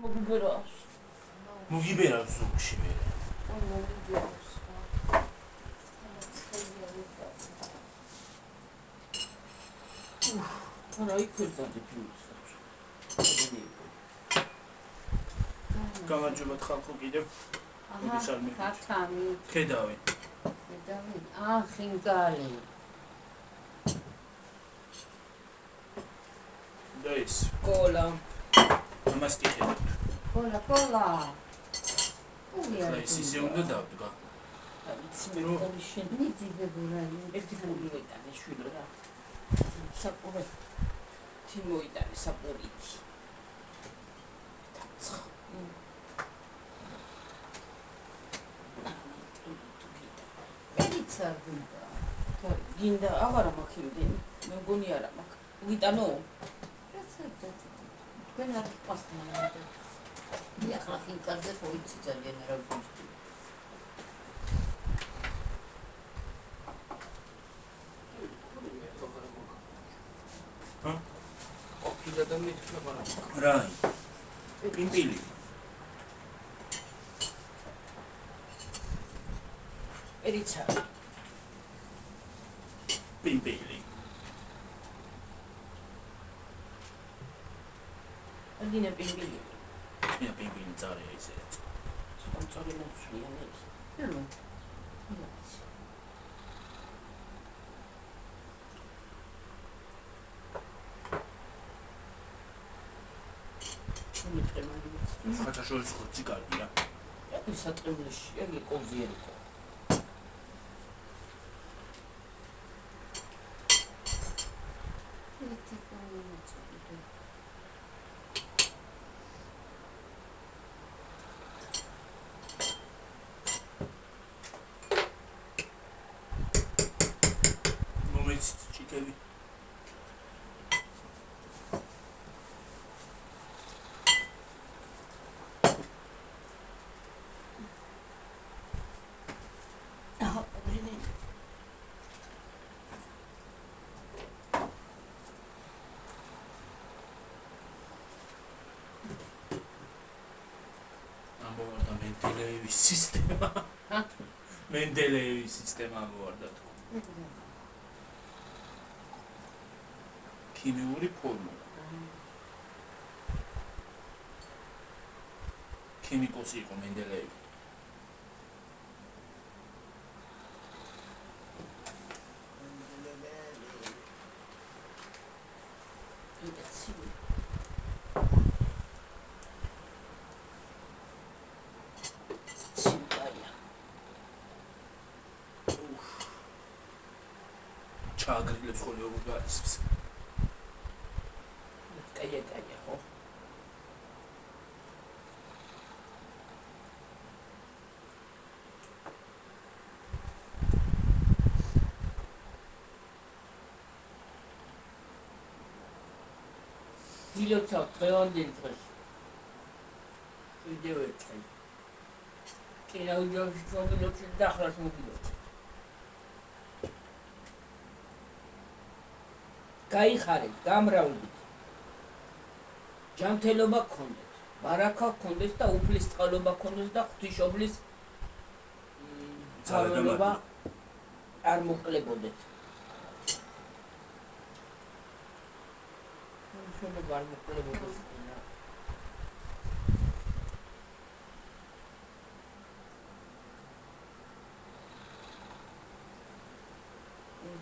მოგიბერავს ზოგში მე. არა იქცევდი ფილმს. გამარჯობათ ხალხო კიდევ. ქართამი. ხედავი. ხინგალი. და ის კოლა. ამას კი ხედავთ. კოლა. ხლა ის ისე უნდა დავდგა. იცი მე როგორი შედიდებურა. ერთი ფული მოიტანე შვილო რა. საპურე. თი მოიტანე საპურითი. ერიცა გინდა აღარა მაქვს იმდენი. მე მგონი არა მაქვს. ვიტანო? თქვენ არ გასწავლეთ. ახლა ხინკარზე პოიცი ძალიან არა გუშტი. ყოფილა და მithქვა რა. პიმპილი. ერიცა. პიმპილი. აგინა პიმპილი. მე პიმპილი წარია ისეთ. სპონსორი მოწვია მე. ხაჭაშორის ხორცი კარგია. ეს სატრემლში, იგი კოზიერიკო. მომეც ჭიქები. მენდელეევის სისტემა. მენდელეევის სისტემა მოარდა თუ. ქიმიური ფორმულა. ქიმიკოსი იყო მენდელეევი. ჩაგრილებს ხოლმე როგორ გაისმის. კაია ხო. დილოცა დღევანდელი დღეს. ვიდეო ეწევ. კინოჯოში ჩამოვიდოდი და ახლაც მოვიდოდი. გაიხარეთ, გამრავლდით. ჯანმრთელობა გქონდეთ, ბარაკა გქონდეთ და უფლის წყალობა გქონდეთ და ღვთისმშობლის ძალაუფლება არ მოყლებოდეთ. ღვთისმშობლება არ მოყლებოდეთ.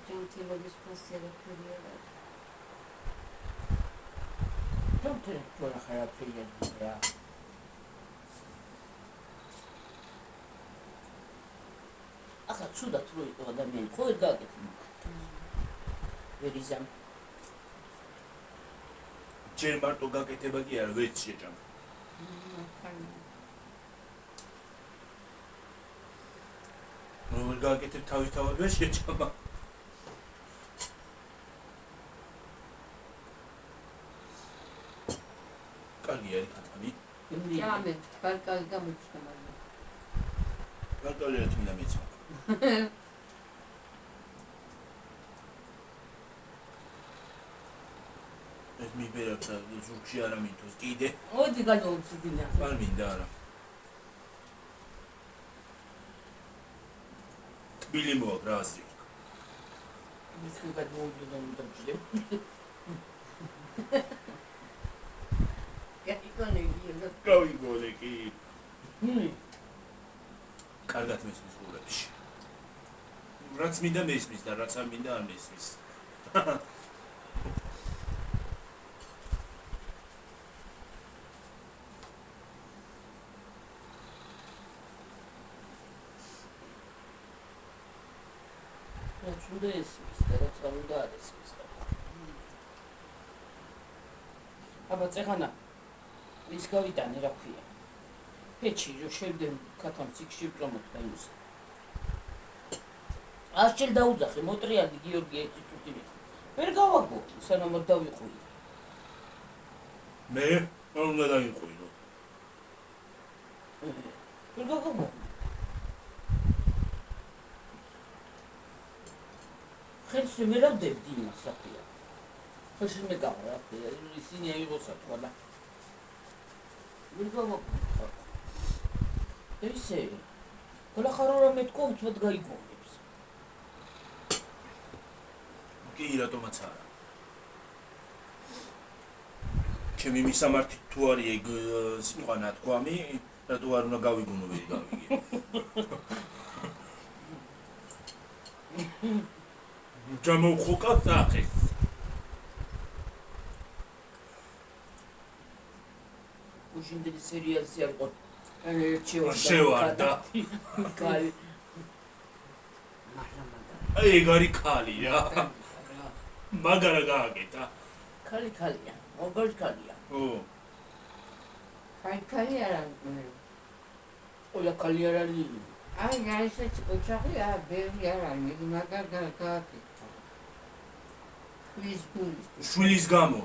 ჯანმრთელობის ფასი რა Τώρα χαρακτήρια δουλειά. Αχα τσούδα τρώει το ανταμიანი, χωρίς γάκετ μου. Βερίζαν. ჯერ მარტო გაკეთება კი არა, ვერც შეჭამ. როგორ გაკეთებ თავისთავად ვერ შეჭამა. კარგი არის ქათამი. Ჭამე, ბარკალი გამოჩნდა მაგრამ. ბარკალი რა თქმა მეც. ეს მიბერებს ზურგში არა მინთოს კიდე. მოდი გადავუცდინე. არ მინდა არა. თბილი მოაქვს რა ასე. ის გადავუცდინე მომდაბჭდე. გავიგონე კი. კარგად მესმის გულებში. რაც მინდა მესმის და რაც არ მინდა არ მესმის. რაც უნდა ესმის და რაც არ უნდა არ ესმის. აბა წეხანა ის გავიტანე რა ქვია. ფეჩი რო შევდენ ქათამს იქში პრომოთ დაიმოს. აღჭილ დაუძახე მოტრიალდი გიორგი ერთი წუთი. ვერ გავაგო სანამ არ დავიყვი. მე არ უნდა დავიყვირო. ვერ გავაგო. ხელს ვერ ავდებდი იმას რა ქვია. ხელს მე გავრა ქვია ისინი აიღოსა თქვა და ვერ გავაგო. ესე გლახარო რომ მეთქო უცბად გაიგონებს. კი რატომაც არა. ჩემი მისამართი თუ არის ეგ სიტყვა ნათქვამი, რატო არ უნდა გავიგონო ვერ გავიგე. ჯამოვხოკა სახეს. უშინდელი სერიალზე არ ყო შევარდა. კალი. აი ეგ არის ქალი რა. მაგარა გააკეთა. ქალია. მოგოლ ქალია. ო. ქალი არ არის. ყველა ქალი არ არის. აი ისეთი ოჯახი ბევრი არ არის, მაგარ გააკეთა. შვილის გამო.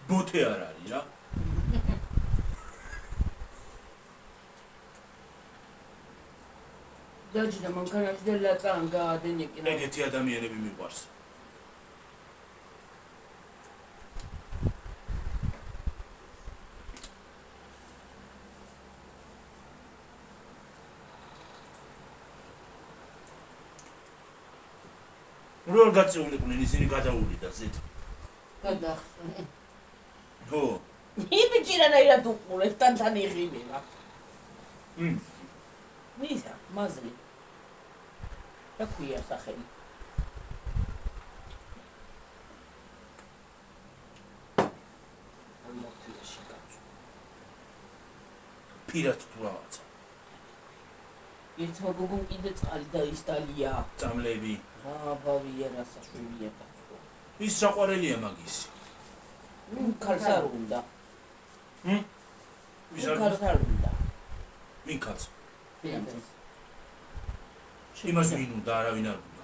ბოთე არ არის რა. დაჯდა მანქანაში და ლაწან გაადენეკინა. ეგეთი ადამიანები მიყვარს. როგორ გაწეულიყვნენ ისინი გადაულიდა ზეთ. გადახსნე. ხო. იბიჭი რანაირად უყურებს თან იღიმება. მისა მაზლი. რა ქვია სახელი? ამოქიაში კაცო. პირად თუ რაღაცა. ერთმა გოგომ კიდე წყალი დაისტალია. წამლები. ბავია რასაშვილია კაცო. ის საყვარელია მაგისი. ქალს არ უნდა. ვის ქალს არ უნდა. ვინ კაც? იმას იმას ვინ უნდა არავინ არ უნდა.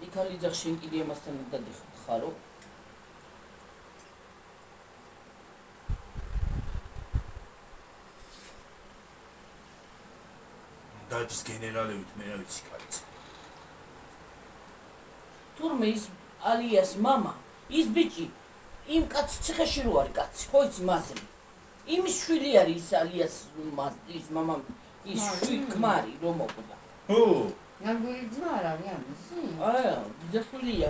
იქალი ძახშენ კიდე ამასთან დადიხარო. დადის გენერალებით მე რა ვიცი კაც. თურმე ის ალიას მამა, ის ბიჭი იმ კაცს ციხეში რო არის კაცი, ხო იცი მაზლი. იმის შვილი არის ის ალიას ის მამა, ის შვილი ქმარი რომ მოკვდა. ო, ნამდვილი ძმა არ არის ამისი? ძახვილია.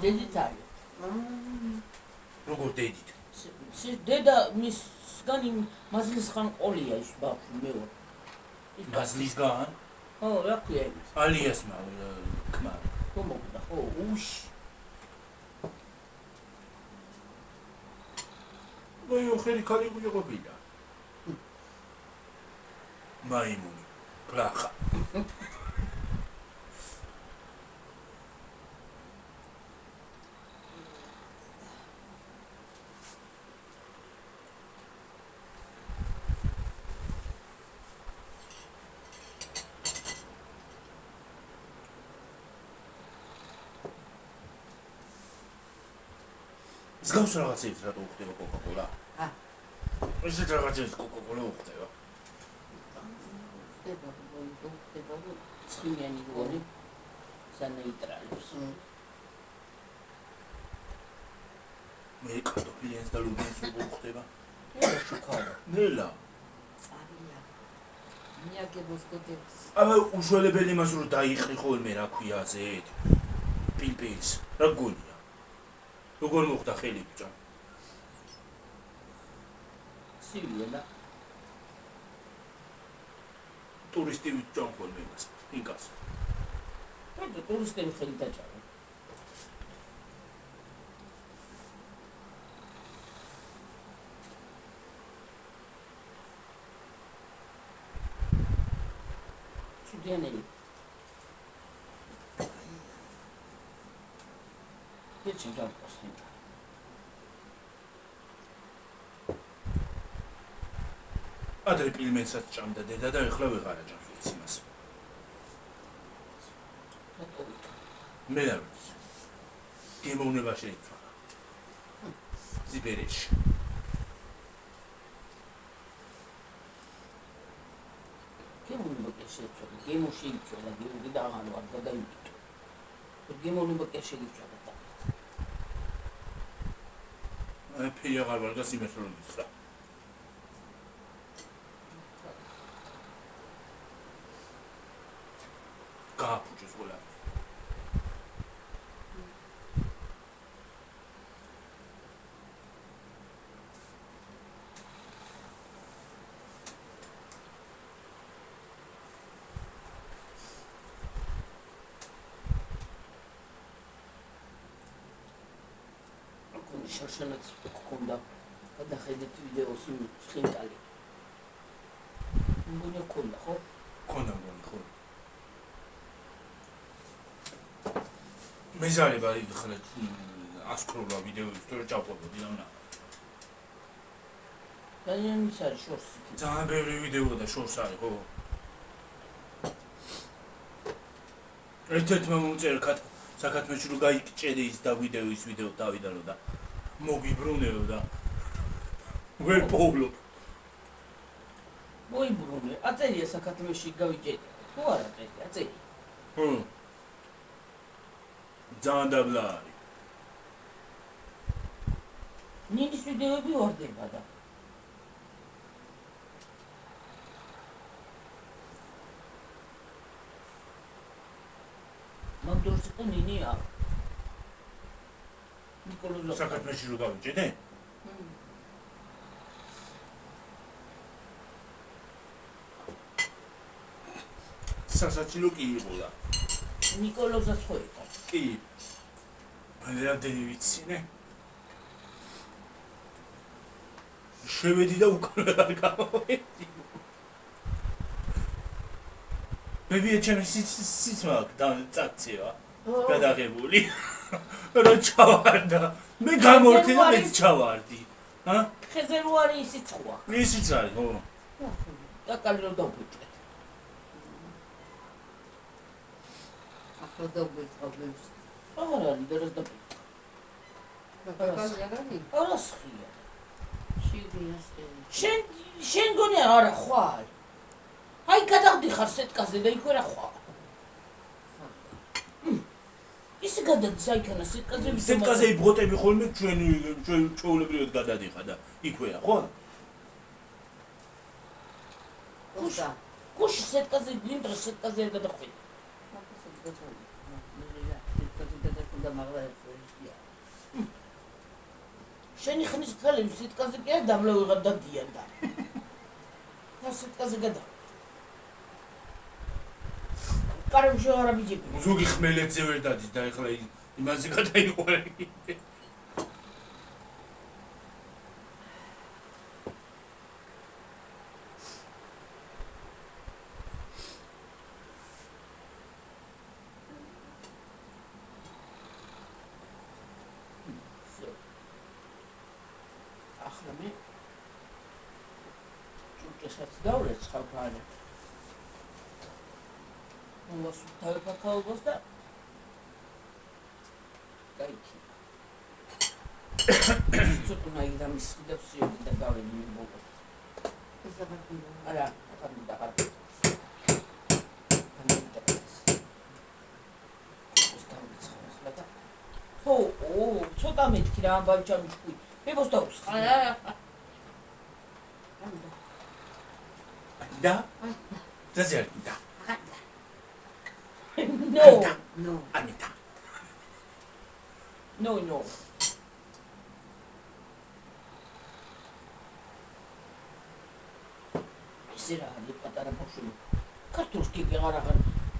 დედით არის. როგორ დედით? დედა მისგან იმ მაზლის ხან ყოლია ის ბავშვი მეორე. მაზლისგან? ხო, რა ქვია ის? ალიას ქმარი. რომ მოკვდა, ხო, უში. ნუ ხელი ქალი გიყოფილა. მაიმუნი, კლახა. ზგავს რაღაცებს რატო უხდება კოკა-კოლა? ესეთ რაღაცებს კოკა-კოლა უხდება. ხდება, ცხიმიანი გონი სანეიტრალებს. მე კარტოფილიანს და ლუგინს როგორ ხდება? ნელა შუქარა. ნელა. წარია. მიაგებოს გოდებს. აბა უშველებელი იმას რომ დაიყრი ხოლმე რა ქვია ზეთ. პილპილს. რა გონია? როგორ მოხდა ხელი ბჭა? სივია და ტურისტი ვიჭამ ხოლმე იმას. ინკას. მე ტურისტები ხელი დაჭამა. Dianeri. Geçin gel postayım. ადრე პილმენსაც ჭამდა დედა და ეხლა ვეღარ აჭამს ვიცი მას. მე არ ვიცი. გემოვნება შეიცვალა. სიბერეში. გემოვნება შეიცვალა. გემო შეიცვალა. გემო და აღარ ვარ გადაიმტო. გემოვნება შეიცვალა. აი ფერი აღარ ვარ და სიმეთრონის რა. გააფუჭეს ყველა. შარშანაც გქონდა გადახედეთ ვიდეოს იმ ხინკალი. მგონი გქონდა ხო? გქონდა მგონი ხო. მე ზარება იხლა ასკროლა ვიდეოებს თუ რა ჩავყობდი და ძალიან ის არის შორს. ძალიან ბევრი ვიდეო და შორს არის ხო? ერთ-ერთმა მომწერა საქართველოში რო გაიკჭედე ის და ვიდეო დავიდანო და მოგიბრუნეო და ვერ პოულობ. მოიბრუნე. აწერია საქართველოში გავიჭედე. თუ არა წერია, აწერია. ძალიან დაბლა არის. ნინის ვიდეოები ვარდება და მაგდორს იყო ნინი არ. ნიკოლოზ საქართველოში რო გავიჭედე? სასაცილო კი იყო და ნიკოლოზას ხო იყო? კი. მე რამდენი ვიცინე? შევედი და უკან არ გამოვედი. ბებია ჩემი სიცმა და წაქცია გადაღებული. რა ჩავარდა? მე გამორთე და მეც ჩავარდი. ჰა? ხეზე რო არის ისიც ხოა. ისიც არის, ხო. და კალი რო დავუჭე. ახლა დავიწყობთ. აღარ არის და რას დავუჭე. არას ხია. შენ გონი არა ხვალ. აი გადავდიხარ სეტკაზე და იქ ვერა ხვალ. ის გადადის აიქანა სეტკაზე. სეტკაზე იბღოტები ხოლმე ჩვენ ჩვეულებრივად გადადიხა და იქ ვერა ხო? კუში სეტკაზე გინდრა სეტკაზე არ გადახვედი. შენი ხნის ქალები სიტკაზე კი არ დამლევიღად დადიან და სიტკაზე გადა კარებში არ ამიჯები ზოგი ხმელეთზე ვერ დადის და ეხლა იმაზე გადაიყვარე Davlet skapane. Ondan sonra kalbos da gayki. Tutuna gidemiş gidip suyu da gavinin bu. Ara, tabii da var. Ho, o, çok da მეთქი რა ამბავი ჩამიჭყვი. მებოს დაუსხი. და? ზაზერ და. No. ნო ანიტა. No. ისე რა არის პატარა ბავშვი. ქართულს კი აღარ აღარ.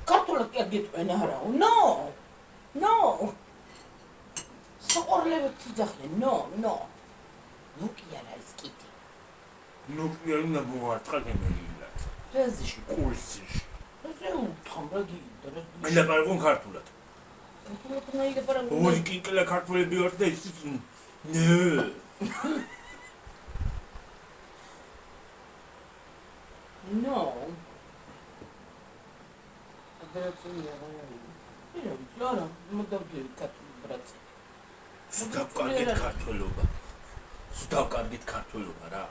ქართულად კი აგეტყვენ არა. No. საყურლებთ იძახენ. No. ნუ კი არა ის კითი. ნუ უნდა მოარტყაგენია. ფეზში. კურსში. ესე უთხრა რა გინდა. მე პარაგონ ქართულად. ქართულად ნაირ პარაგონ. ორი კიკლა ქართულები ვარ და ის ნე. No. ოპერაცია აღარ Lara, მოდავდი ქართულ ბრატზე. სუდავკარგეთ ქართულობა. სუდავკარგეთ ქართულობა რა.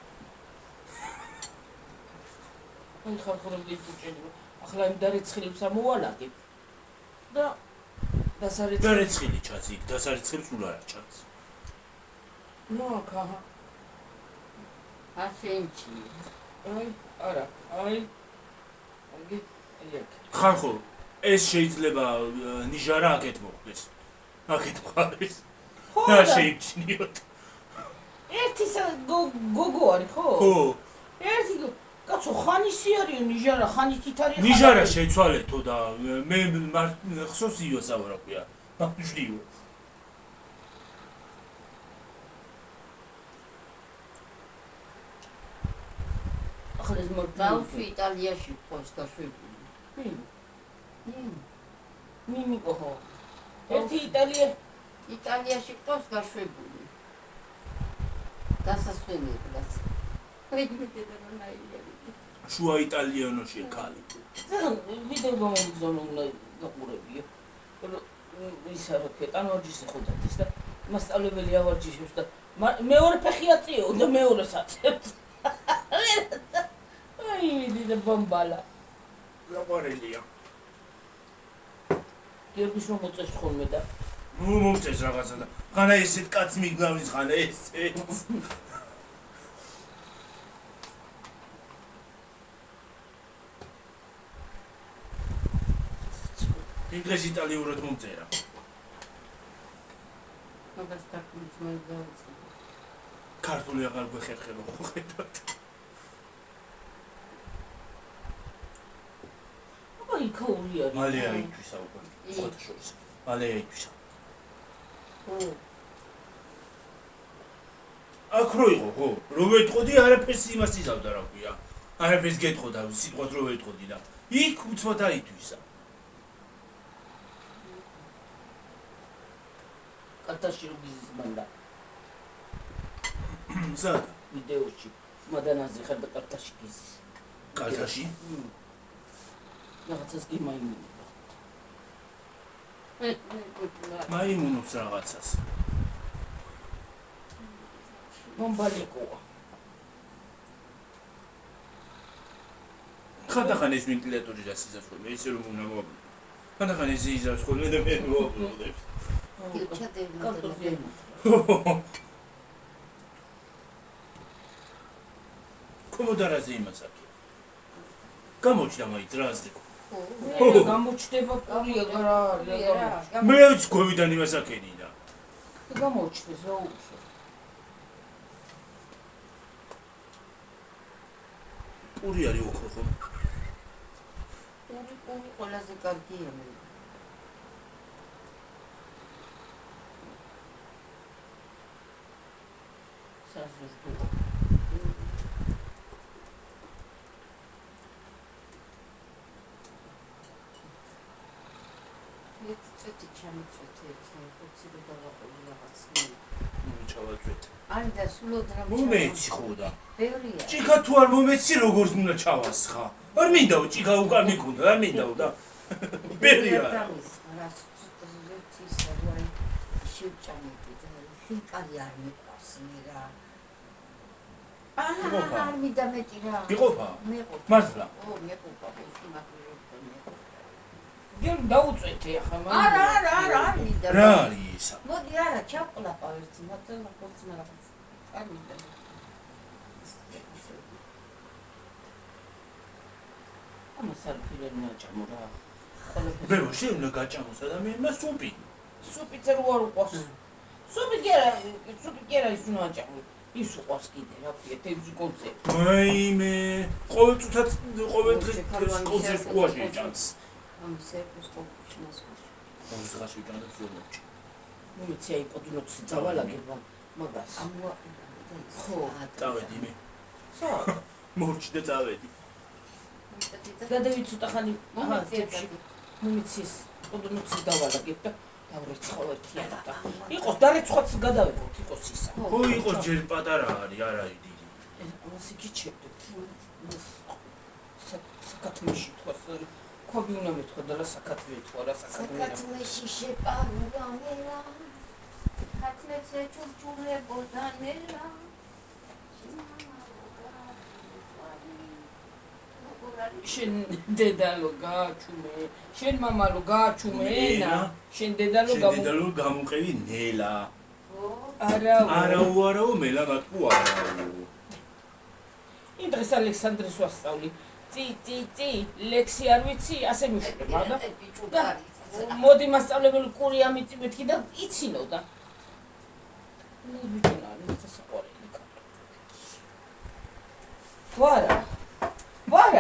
აი ხალხურები იწუჭენ. ახლა იმ დარეცხილებს ამოვალაგებ. და დასარეცხილი. დარეცხილი ჩანს იქ, დასარეცხილი სულ არა ჩანს. ნო, კაჰა. ასენჩი აი, არა. აი. ეგ. ხალხო, ეს შეიძლება ნიჟარა აქეთ მოხდეს. აქეთ მხარეს. და შეიჩნიოთ. ერთი გოგო არის ხო? ხო. ერთი კაცო ხანისი არის ნიჟარა, ხანით არის. ნიჟარა შეცვალეთო და მე ხსოვს იოს ავარაკვია. ჟდიო. ახლა ეს ბავშვი იტალიაში ყავს გაშვებული. მიმი ოჰო. ერთი იტალიაში ყავს გაშვებული. დასასვენებლად. შუა იტალიანოში ხალი. ვიდეო გამომგზავნე გაყურებია. ისა რა კეტანორჯის ხოდადის და მასწავლებელი ავარჯიშებს და მეორე ფეხი აწიო და მეორე საწევს. აი ვიდე ბომბალა. ლაპარელია. გერბის რომ მოწეს ხოლმე და ნუ მომწეს რაღაცა და ხანა ესეთ კაცს მიგზავნის ხანა ესეთ. იმ დღეს იტალიურად მომწერა. მაგას თქმის მოიძავე. ქართული აღარ გვეხერხება ხო ხედავთ. აი ქაული არის. მალე აიჩვისა უკვე. ხოთა შორის. მალე აიჩვისა. აქ რო იყო ხო? რო ვეთყოდი არაფერს იმას იზავდა რა ქვია. არაფერს გეთყოდა სიტყვას რო ვეთყოდი და იქ უცბად აიჩვისა. კარტაში რო გიზმანდა ზად ვიდეოში მადანაზე ხარ და კარტაში გიზის. კარტაში? რაღაცას კი მაიმუნო. მაიმუნობს რაღაცას. ბომბალიკოა. ხანდახან ეს ვენტილატორი დასიზავს ხოლმე, ისე რომ უნდა მოვაბლო. ხანდახან ეს იზავს ხოლმე და მე მოვაბლოდებ. კარტოზი. კომოდარაზე იმას აქ. გამოჩნდა მაინც რა ასდეკო. გამოჩდება პურია რა არის. მეც გვევიდან იმას აქენი და. გამოჩნდეს რა უშო. პური არის ოქრო ხო? პური ყველაზე კარგია მე. საზურდო. ცოტა ჩამიწვეთე ხოცი და დავაყოლი რაღაცა. ჩავაწვეთ. არ და სულოდ რა მომეცი ხო და. ბევრია. ჭიქა თუ არ მომეცი როგორ უნდა ჩავასხა? არ მინდაო ჭიქა უკან მიკუნდა, არ მინდაო და. ბევრია. რა ცოტა ზეცის რა შევჭამები და ხინკალი არ მიყვარს მე რა. იყოფა? არ მინდა მეტი რა. იყოფა? მეყოფა. მართლა? ო მეყოფა, ეს მაგრობ გიორგი დაუწვეთე ახლა არა მინდა რა არის ისა? მოდი არა ჩავყლაპა ერთი მათელა ხორცნა რაღაც არ მინდა ამას არ ფილერ ნაჭამო რა მე შეიძლება გაჭამოს ადამიანმა სუპი. სუპიც რო არ უყვარს სუპი გერა ის უნდა აჭამო ის უყვარს კიდე რა ქვია თევზი კონცერტი ვაიმე, ყოველ წუთად ყოველ დღეს კონცერტს ყუაში ეჭამს. ამ სერვის კოპშნას ყოველ დღეს ეჭამდა ფორმოჩი. მომიცი აი პოდუნოქსი დავალაგება მაგას ხო წავედი მე. სად მორჩი და წავედი. გადავით ცოტა ხანი მომიცის პოდუნოქსი დავალაგებ და დავრეცხავ ერთიანად და იყოს დარეცხვაც გადავებოთ იყოს ისა ხო იყოს ჯერ პატარა არის, არ არის დიდი. ამას იგიჩებდეთ საკათმეში თქვას ქვაბი უნდა მეთქვა და რა საკათმე თქვა რა საკათმე საკათმეში შეპარულა მერა ხათმეზე ჩურჩულებოდა ნერა შენ დედალო გააჩუმე შენ მამალო გააჩუმე ენა შენ დედალო შედედალო გამოყევი ნელა. არაო არაო მელა გატყუ არაო. იმ დღეს ალექსანდრეს ვასწავლი წი ლექსი არ ვიცი ასე მიშურება და მოდი მასწავლებელი კური ამიწი მეთქი და იცინო და ბიჭუნა არის საყვარელი ვარა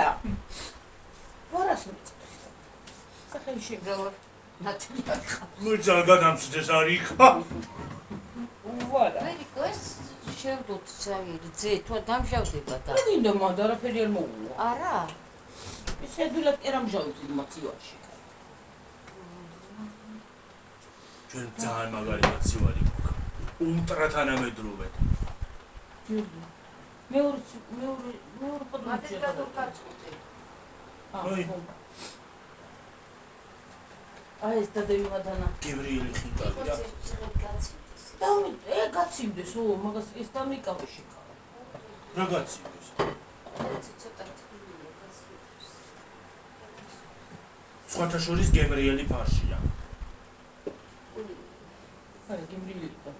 სახელი შეგრავა ნათლია მე ძალიან ამცდეს არის ხა. ვარა მერიკოს შევდოთ საერთოდ ძე თუ დამშავდება და მინდა მანდ არაფერი არ მოულა არა ეს ედულად კი არ ამჟავებს მოცივაში ჩვენ ძალიან მაგარი მოცივარი გვქ. ულტრა თანამედროვე. მეორე მათეს გადავკარწყოთ აი ეს დადევიმადანა გებრიელი ხინკალია. გაცივდეს მაგას ეს დამიკავე შეკავა რა გაცივდეს? სხვათა შორის გებრიელი ფარშია. არა გემრიელი იყო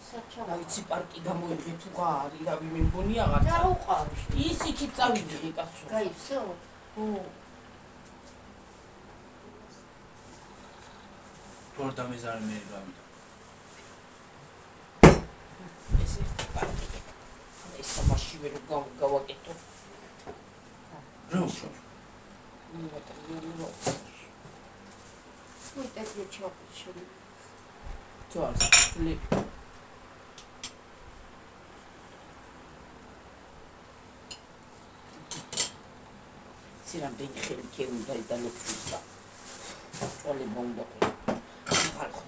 საჩა ვიცი პარკი გამოიღე თუ რა არის რავი მე მგონი აღარ დაუყავი ის იქით წავიდე კაცო გაიცო ო თორდამეზარ მე გავიდა. ეს პარკი ეს სამაში ვერ გავაკეთო რა უშო? მე ტექნი ჩავყიში თორს ლი სირამდენი ხელი ქეუნდა და ლოქსა წოლი ბონდო ხალხო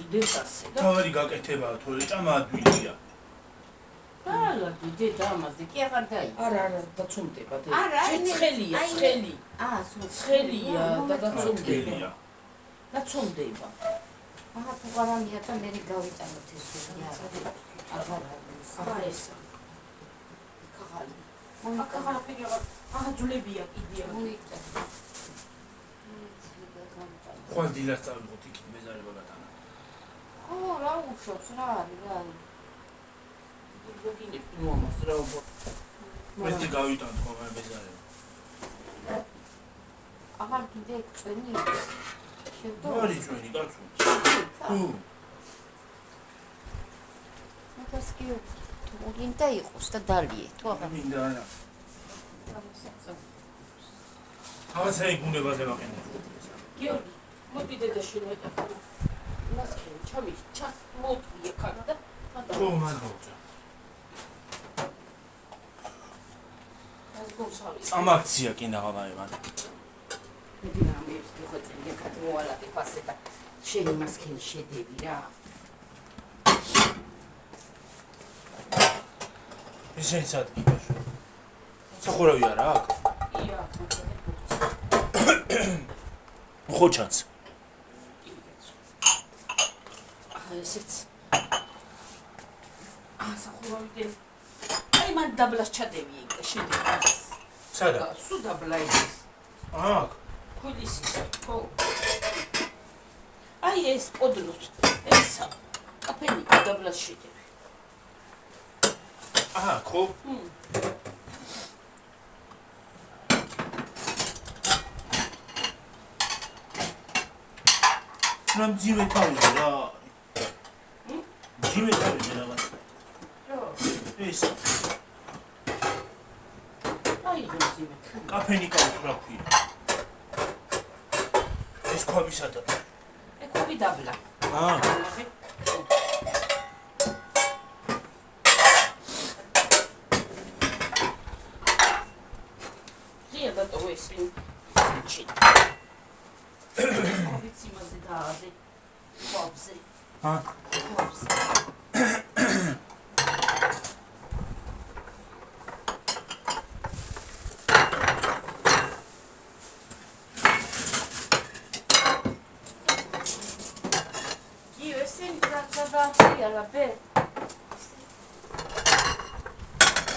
იდეს ასე და თავი გაკეთება თორე ჭამა ადვილია. არა დიჯე დამაზე კი აღარ დაი არა დაცუმდება და არა, ცხელია ცხელი ცხელია და ცხელია. დაცუმდება აჰა თუ გარამია და მე გავიტანოთ ეს აღარ ეს ქაღალი აქაღა პირია აჰა ძულებია კიდია მოიწა ხვალ დილას წავიღოთ იქით მეზარება გატანა. ხო რა უშობს რა არის რა გოგინე მომას რა უბო მე გავიტანთ ხოლმე მეზარება. აღარ კიდე წვენი შევდო არის ჩვენი კაცო. მაგას კი თუ გინდა იყოს და დალიე თუ აღარ მინდა არა. რაღაცა იგუნებაზე მაყენებ. გიორგი მოდი დედაში მეტყვა მას კი ჩამის ჩას მოტვიე ხარ და ხო მადლობა. ეს გოსავი ამაქცია კი ნაღავაევან. მოდი რამე ხოწილი კატმოალატი ფასე და შენ მას კი შედები რა ისინი სადგიფაშო. სახურავი არა აქ? ია ხო ჩანს. ესეც სახურავი აი მან დაბლას ჩადები შედები სადა? სუ დაბლა ის აქ ქვილის ხო აი ეს პოდლუს ესა კაფენი დაბლას შედები აქ ხო რა მძიმე თავი რა მძიმე თავი რაღაც ეს აი მძიმე კაფენი კაუს რა ქვია ეს ქვაბისადა ეკობი დაბლა დია ბატო ეს ჩი ვიცი მასე დააზე ყოფზე ყოფზე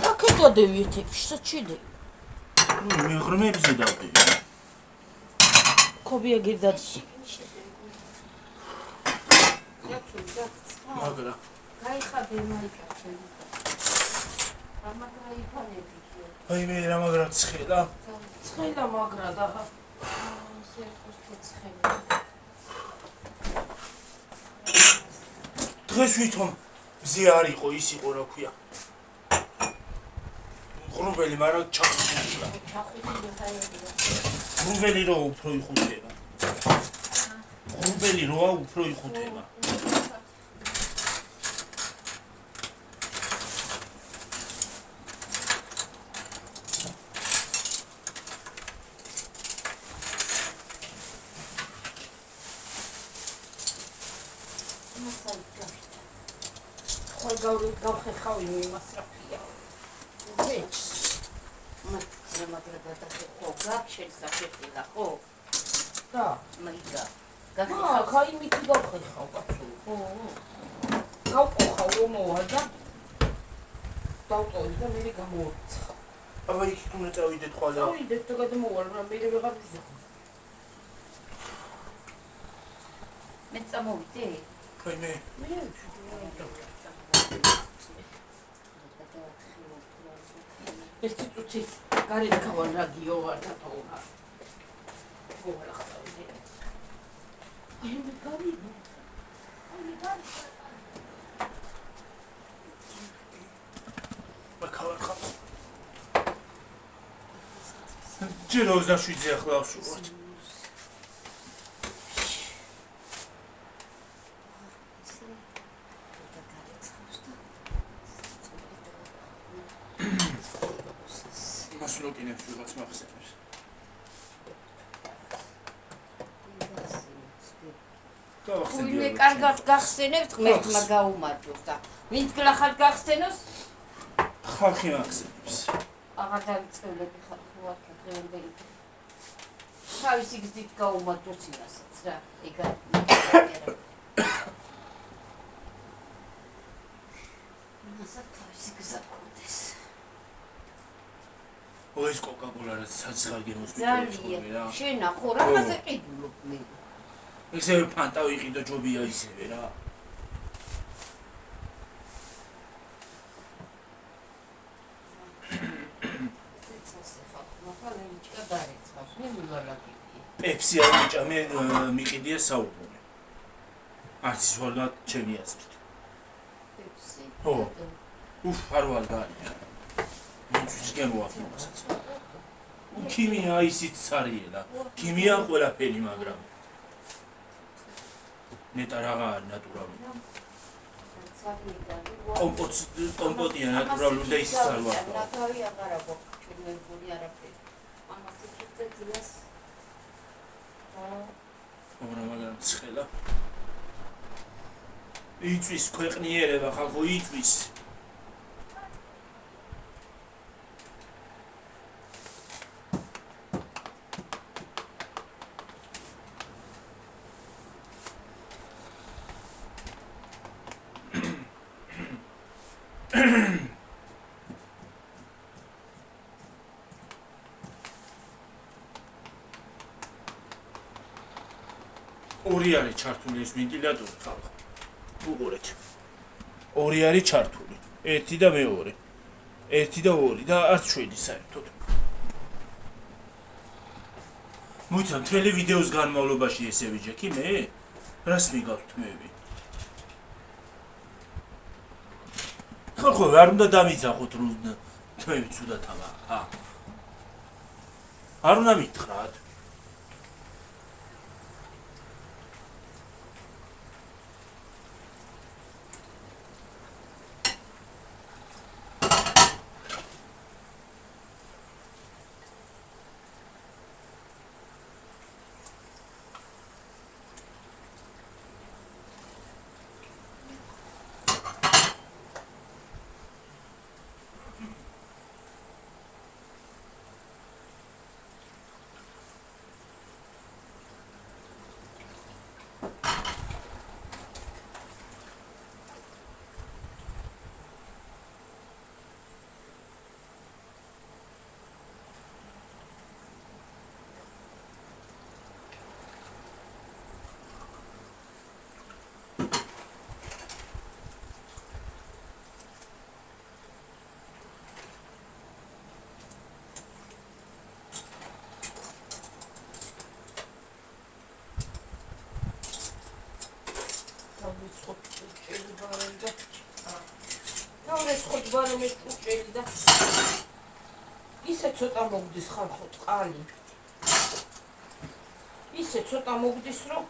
Raketa deviyeti işte çiğdi. Meğrime bize daldı. Kobiye girdi. Magra. Ay meğrime magra çıkıyla. Çıkıyla magra daha. დღეს ვითომ მზე არ იყო ის იყო რა ქვია ღრუბელი მაგრამ ჩახუდა ღრუბელი რო უფრო იხუტება ღრუბელი როა უფრო იხუტება გავხეხავი იმასრაფია. ვეჩს. მაგრამ ხო გაქშენსახეთილა ხო? და მაგა. ხაი მითი გავხეხავ კაცო. ხო. გავყოხავ რომ მოვარდა. დავტოვე და მე გამოვიცხა. აბა იქ თუნდაც წავიდეთ ხოლმე. წავიდეთ და გადმოვარ, რა მე ვეღარ ვიზახ. მე წამოვიდე? ხო მე. ერთი წუთი გარეთ გავარ რადიო ვარ და თოლა. გოლა ხავდი. აი მე გავიდე. ბაქავარ ხარ. ჯერ 27-ზე ახლა ვშუქოთ. მასლოკინებს ვიღაც მახსენებს. ვინმე კარგად გახსენებთ, ღმერთმა გაუმარჯოს და ვინც გლახად გახსენოს? ხალხი მახსენებს. აღარ დავიწყებლები ხალხი ვარ დღევანდელი. თავისი გზით გაუმარჯოს იმასაც რა, ეგა. მასაც თავისი გზა გქონდეს. ეს კოკაკოლა რაც საცხალგემოს ძალიან რა. შენახო, რაღაცე ყიდულობ მე. ისევ ფანტა ვიყიდო ჯობია ისევე რა. პეპსი არ მიჭამე მიყიდია საუბრობე. არც ის ვარ და ჩემი აზრით. პეპსი. ხო. უფ არ ვარ გარია. ვინც გემოახ იმასაც. ქიმია ისიც არიელა. ქიმია ყველაფერი მაგრამ ნეტა რაღა ნატურალური. კომპოტია ნატურალური და ისიც არ ვარ. ნატურალური აღარა გვაქვს ჩვენებული არაფერი. ამას იქით ძილას მაგრამ ცხელა იწვის ქვეყნიერება ხალხო იწვის ორი არის ჩართული ეს ვენტილატორი ხალხო. უყურეთ. ორი არის ჩართული. ერთი და მეორე. ერთი და ორი და არც შვიდი საერთოდ. მოიცა მთელი ვიდეოს განმავლობაში ესე ვიჯექი მე? რას მიგავს თმები? ხალხო არ უნდა დამიძახოთ რომ თმები ცუდად ამა. არ უნდა მითხრათ. ისე ცოტა მოგდის ხალხო წყალი. ისე ცოტა მოგდის რომ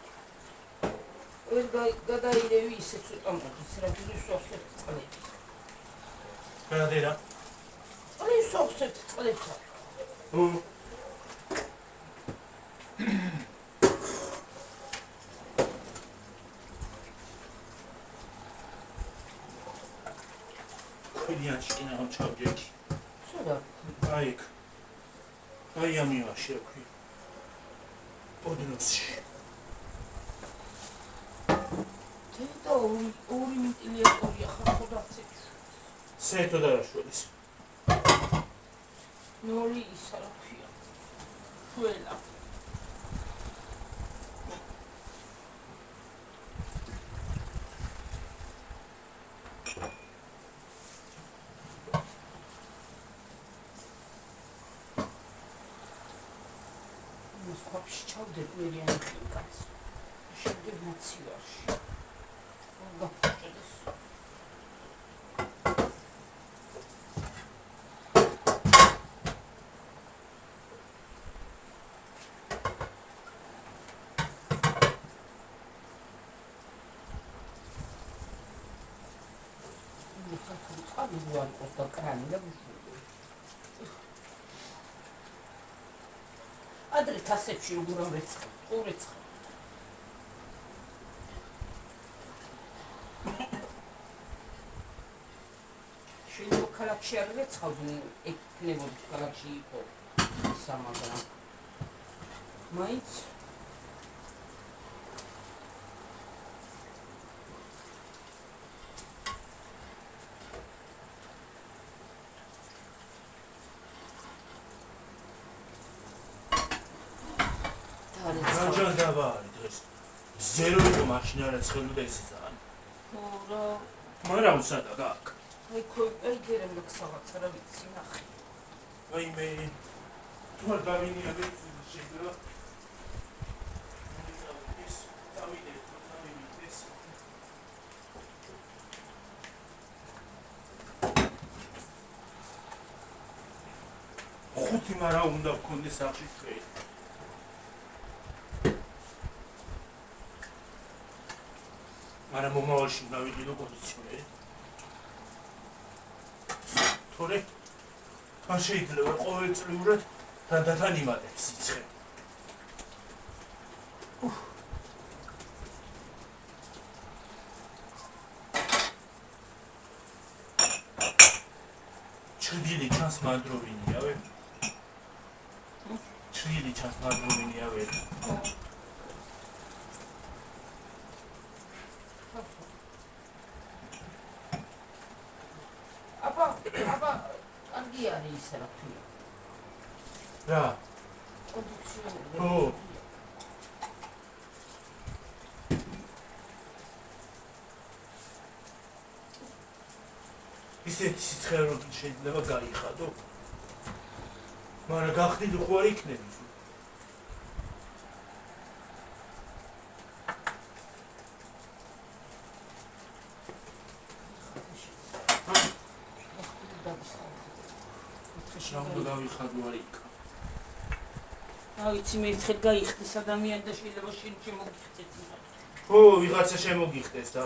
ვერ გადაირევი ისე ცოტა მოგდის რა ვისვახე წყლები. გადადერა. ვისვახე წყლები. Яшкина он чавдеки. Сюда. Айк. Ай я мимо шеки. Поднос. Ты то урим или я хода цик. Сето да шолис. Нори исарапия. Фуэла. Вообще чавдер уверен хинкас. Шавдер нациаш. Да, чудес. Წყალი ვარყოს და კრანი და ადრე თასებში როგორ რეცხა, ყურეცხა. შეიძლება ქალაქში არ რეცხავდნენ, ეკნებოდი ქალაქში იყო სამაგრა. მაინც Rajan davari dres. Zero იყო მაშინ არა ცხელოდა ისეცაა. რა მარა უსადა გაკ. აი კოიგერემ ლოქსაღაც რა ვიცი ნახე. აი მე თუ არ დავინია ვიცი შეიძლება. ხუთი მარა უნდა გქონდეს სახში ხელი. არა მომავალში დავიდო კონდიციონერი. თორე არ შეიძლება ყოველწლიურად თანდათან იმატებს სიცხე. ჩრდილი ჩანს მანდროვინია ვე. ჩრდილი ჩანს მანდროვინია ვე. აბა კარგი არის ისე რა თქმა რა? კონდიციონერი. ო. ისეთი სიცხე რომ შეიძლება გაიხადო. მაგრამ გახდით ხო არ იქნები. შამბო დავიხადო არ იქ. აიცი მე ერთხელ გაიხდეს ადამიანი და შეიძლება შემოგიხდეთ. ო, ვიღაცა შემოგიხდეს და.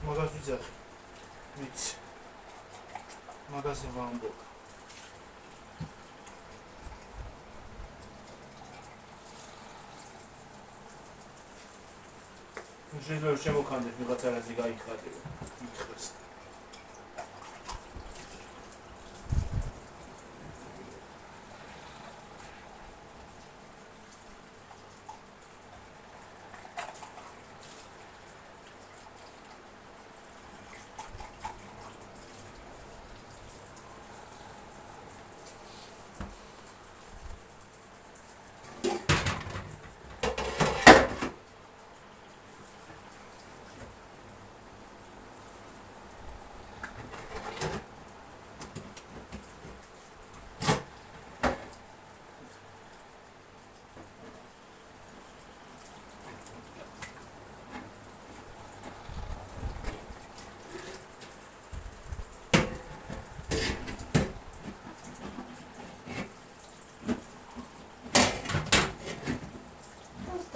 მაგას ვიძახი. ვიცი. მაგაზე ვამბობ. შეიძლება შემოხანდეთ ვიღაცა რაზე გაიხადება. მითხრეს.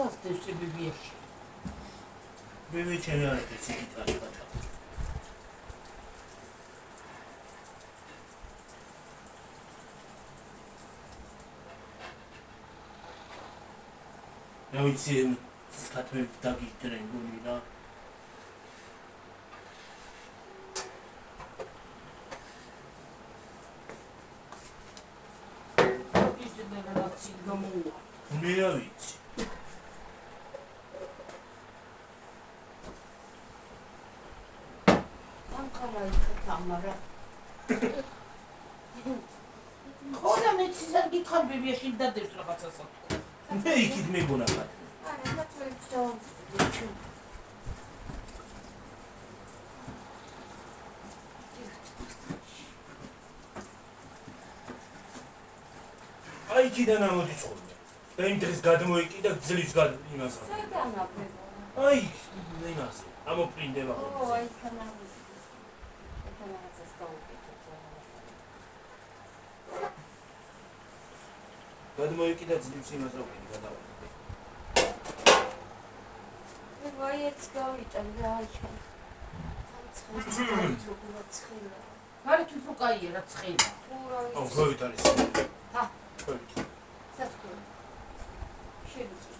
დასდევს ბიბიაში. ბიბი ჩემი არ არის ციკიტარი ხათა. რა ვიცი სათმე დაგიჭრენ გული რა. მე რა ვიცი. ამარა. ხოდა მე ცისარ გითხარ ბიბიაში დადევს რაღაცასა. მე იქით მეგონა ხარ. არა, მათვე აი იქიდან ამოდის ხოლმე. და იმ დღეს გადმოიკიდა გძლის იმას. საგანაფრება. აი იმაზე. ამოფრინდება ხოლმე. ო, აი ქანა. გადმოიკიდა ძლივს იმას რა ვიყიდე გადავადი. ვაიეც გავიტან და აიჩან. ცხელა. მარი თუ უფრო კაია რა ცხელა. ო, გოვით არის. ჰა, გოვით. სასწაული. შეიძლება.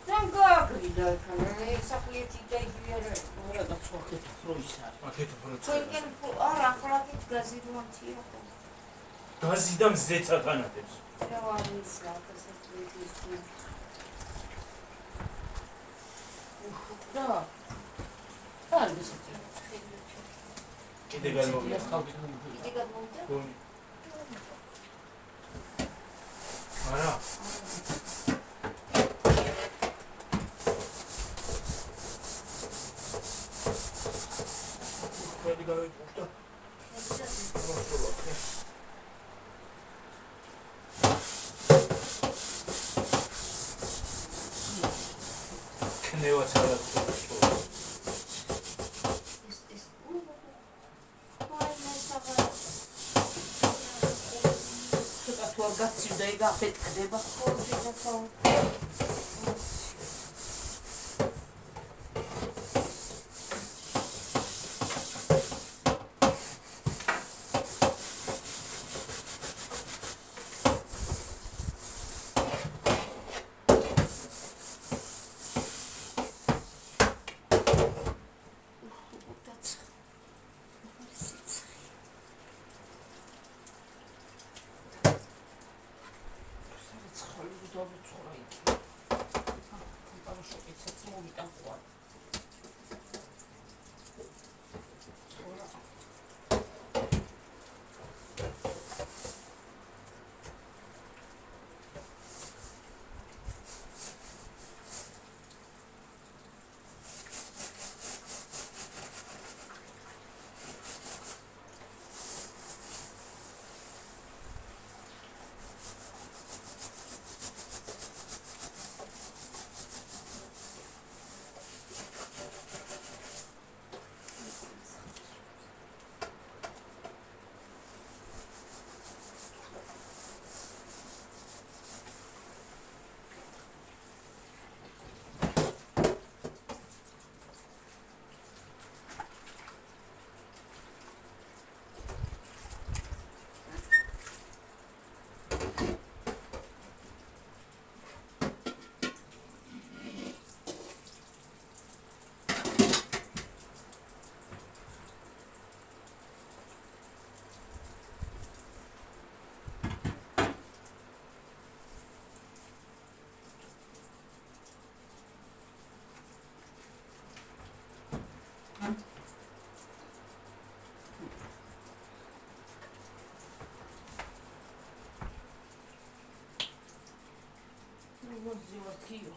რანგაგვიდა ქანა, საფიეთი დაიჯერა. რა და ცხოხეთ პროის არის. აქეთ პროცესი. თქვენ არა, ხოლმე გაზი მომთია. გაზი და მზეც ათანადებს. რა არის რა დასაწყისი. და არ გესწრაფ. კიდე გამოვიდა. კიდე გამოვიდა. არა. ყველი გავიწყდა. ნევაც არ აქვს. გაცივდა ეგ აფეთქდება. ვარქიო.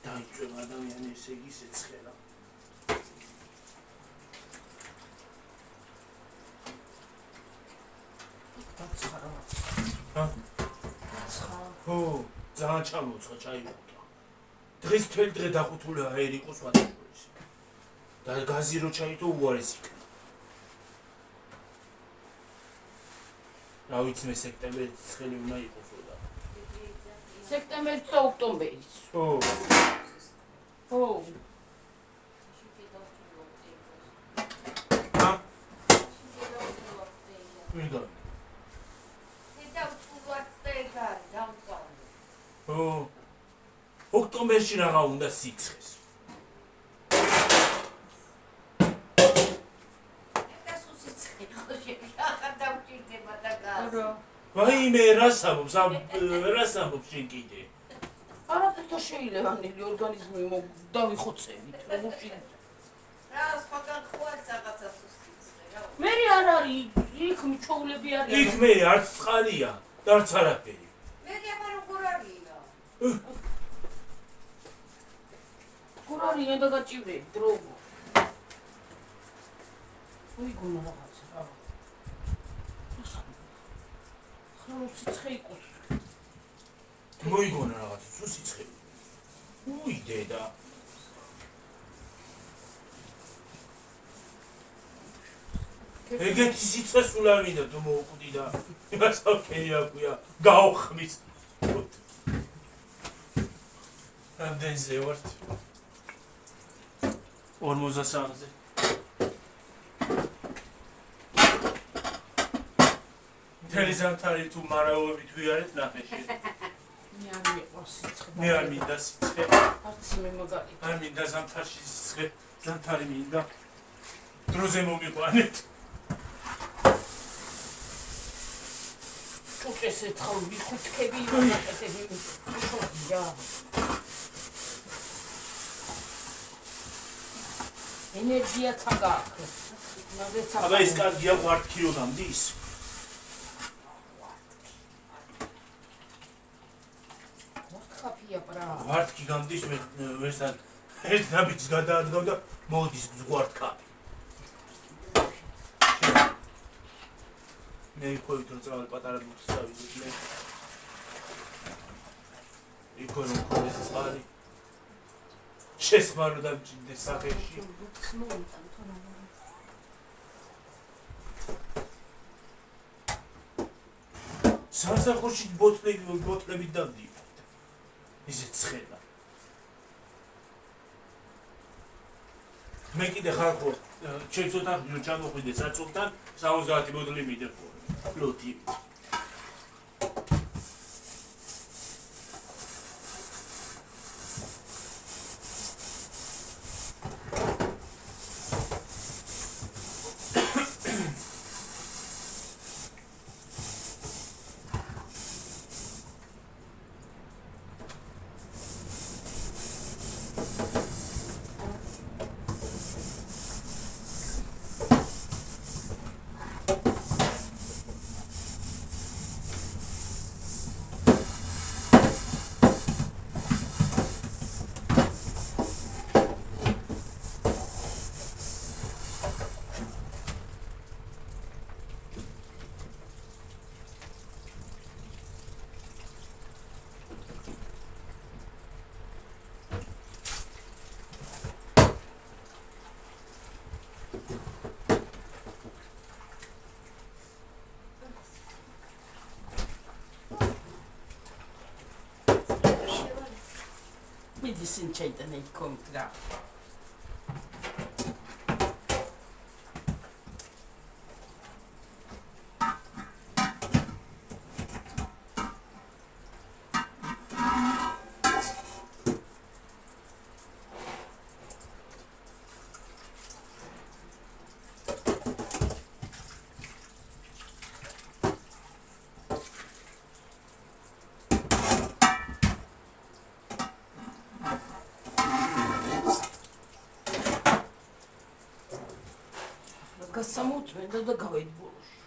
დაიწვევა ადამიანი ესე იგი სიცხერა. დაცხარა. ჰა? დაცხარა. ო, ძალიან ჩამოცხა ჩაიგუდა. დღეს თველი დღე დახუთულია ერიკოს ვატაშურის. და გაზი რო ჩაიდო უარეს იქნა. რა ვიცი მე სექტემბერში ცხელი უნდა იყოს და. სექტემბერში და ოქტომბერში. ო, ო, ჰა? ვიღა. ო, ოქტომბერში რაღა უნდა სიცხეს. ვაიმე რას ამბობს შენ კიდე? არაფერთა შეიძლება ნელი ორგანიზმი დავიხოცებით, როგორ შეიძლება. მე არ არის, იქ მჩოვლები იქ არიან. მე არც წყალია და არც არაფერი. გურ არიან და გაჭირვები, დროგო. ვიგონა რაღაცა, რა. ხრო სიცხე იყოს. მოიგონა რაღაცა, სულ სიცხე. უი დედა. ეგეთი სიცხე სულ არ მინდა თუ მოუკვდი და იმას ოკეი აქვია, გაუხმის. რამდენზე ვართ? 53-ზე. მთელი ზამთარი თუ მარაოებით ვიარეთ ნახეში. მე არ მიყვარს სიცხე. მე არ მინდა სიცხე. არც მე მაგალითად. არ მინდა ზამთარში სიცხე. ზამთარი მინდა. დროზე მომიყვანეთ. ჩუქეს ეცხავ ვიხუთქები იმაკეთები. შოქია. ენერგია წაგაქვს. აბა ეს კარგია ღვართქიო დამდის. ხაფია ბრა. ღვართქი გამდის მე ვერსად ერთ ნაბიჯს გადაადგავ და მოდის ღვართქა. მე იქოით რომ წავალ პატარა ბუთს წავიდეთ მე. იქო რომ ქონდეს წყალი. შესმარო დამჭირდეს სახეში. სამსახურში ბოთლები დავდივართ. ისეთ ცხელა. მე კიდე ხალხო შეცოთა ჩამოხვიდე საწოლთან 70 ბოთლი მიდექო. ლოთი. medicine chaitane kommt ra. Გასამოწმენდა და გავედი ბოლოში.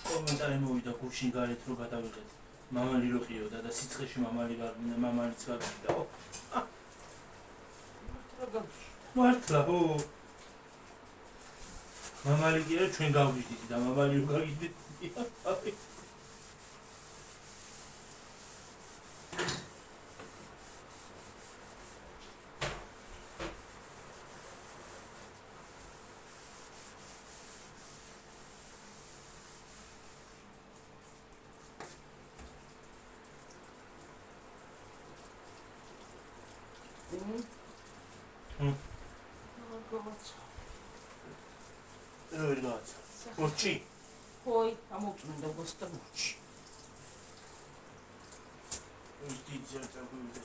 კომენტარი მოვიდა გუშინ გარეთ რო გადავიღეთ. მამალი რო ყიოდა და სიცხეში მამალიც გავიდა. მართლა ო მამალი კი არა ჩვენ გავიდით და მამალი რო გავიდით. Morci. Poi ამოწმენდა გოსტა მორჩი. Giustizia tranquillo.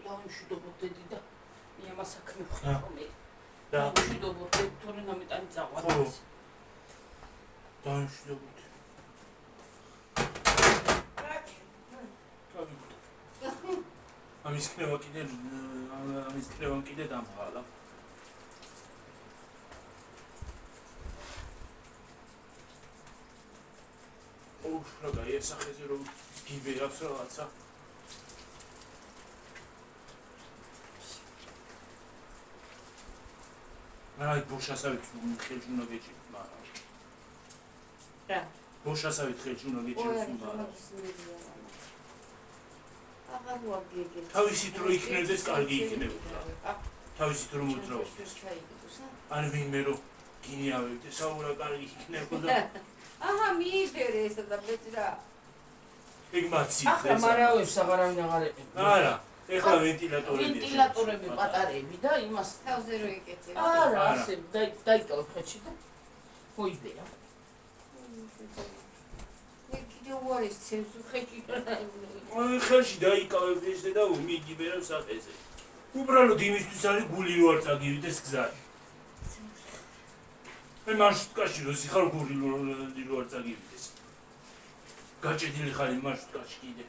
დავიმშვიდობოდი და მე ამას საქმე ვხდები. და მშვიდობოდი, თორე ნამეტანი წავალ. ხო. დავიმშვიდობოდი. ამის კრევა კიდე დამღალა. ოუ, რა ესახეზე რომ გიბერავს რაღაცა. აი ბოშასავით ხელში უნდა გეჭიროთ, მაგრამ. რა? ბოშასავით ხელში უნდა გეჭიროთ, მაგრამ. აღარ ვაგეგებ. თავისით რო იქნებდეს, კარგი იქნებოდა. თავისით რო მოძრაობდეს. ან ვინმე რო გინიავებდეს, აურა კარგი იქნებოდა. აჰა, მიიბერე ესა და ბეჭრა. ეგ მაცი. ახლა მარაოებს აღარავინ აღარ ეყიდა. არა, ეხლა ვენტილატორები პატარები და იმას თავზე რო იკეთებ. არა, ასე დაიკავებ ხეთში და მოიბერა. მე კიდე უარის ცემს ხეთში. აი ხელში დაიკავებ ეს და მიგიბერებს აფეზე. უბრალოდ იმისთვის არის გული რო არ წაგივიდეს გზაში. მე მარშრუტკაში რო სიხარ გული რო არ წაგივიდეს. გაჭედილი ხარ იმ მარშრუტკაში კიდე.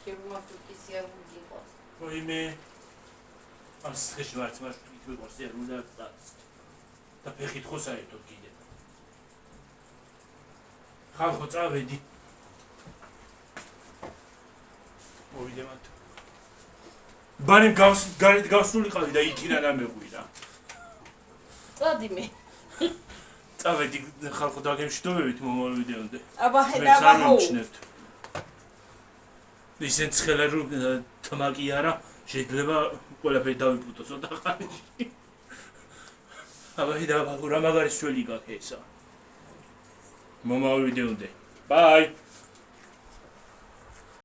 შემოგვიქცია ვიგიყოს. ვაიმე. ამ სიხეში ვარც მარშრუტით ვიყავს და უნდა წადეს. და ფეხით ხო საერთოდ კიდე. ხალხო წავედი. მოვიდე მათ. ბანემ გარეთ გავსულიყავი და იქიდან ამეღვირა. წადი მე. წავედი ხალხო დაგემშვიდობებით მომავალ ვიდეომდე. აბა ხედა ბაჰო. ისენ ცხელა რო თმაკი არა შეიძლება ყველაფერი დავიფუტო ცოტა ხანში. აბა და რა მაგარი სველი გაქვს ესა მომავალ ვიდეომდე ბაი